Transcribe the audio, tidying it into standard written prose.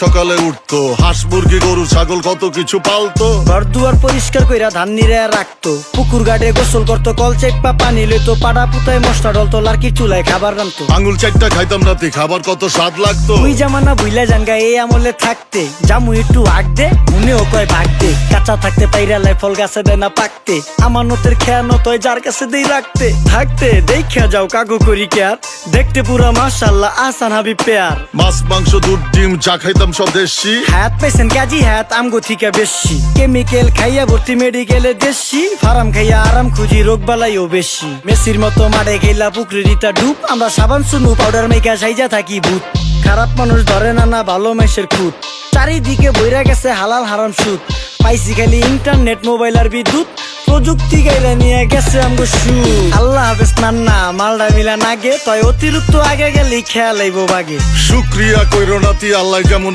সকালে উঠতো, হাঁস মুরগি গরু ছাগল কত কিছু পালতো। ঘর দুয়ার পরিষ্কার কইরা ধান নিরে রাখতো, পুকুর ঘাটে গোসল করতো, কল চেপা পানি লইতো, পাড়া পুতায় মশলা ডলতো, লার্কি চুলায় খাবার রান্তো। আঙুল চারটা খাইতাম রাতে, খাবার কত স্বাদ লাগতো। ওই জামানা বুইলা জানগা এই আমলে থাকতে, জামু একটু আগ দে মনেও কয় ভাগ দে, কাঁচা থাকতে পাইরালে ফল গাছে দেয় না পাকতে, আমানতের খেয়ানত হয় যার কাছে দেই রাখতে। থাকতে দেখা যাও কাগু করি কেয়ার, দেখতে পুরা মাশাআল্লাহ আসান হাবি পেয়ার। মাছ মাংস দুধ ডিম চা খাইতাম সব দেশি। হাত পেছেন কাজী হাত আমগো থিকা বেশি, কেমিক্যাল খাইয়া ভর্তি মেডিকেলে দেশি, ফার্ম খাইয়া আরাম খুঁজি রোগ বালাইও বেশি। মেসির মতো মারে গেলা পুকুরে রিতা ডুব, আমরা সাবান সুনু পাউডার মেকা সাইজা থাকি ভূত। খারাপ মানুষ ধরে না না ভালো মেসের খুঁত, চারিদিকে বইরা গেছে হালাল হারাম সুদ, পাইছি খালি ইন্টারনেট মোবাইল আর বিদ্যুৎ, প্রযুক্তি গাইলা নিয়ে গেছে আমগো সু। আল্লাহ হাফেজ নান্না মালডা মিলা নাগে, তয় অতিরিক্ত আগে গেলি খেয়াল আইবো বাগে। শুক্রিয়া কইরো নাতি, আল্লাহ যেমন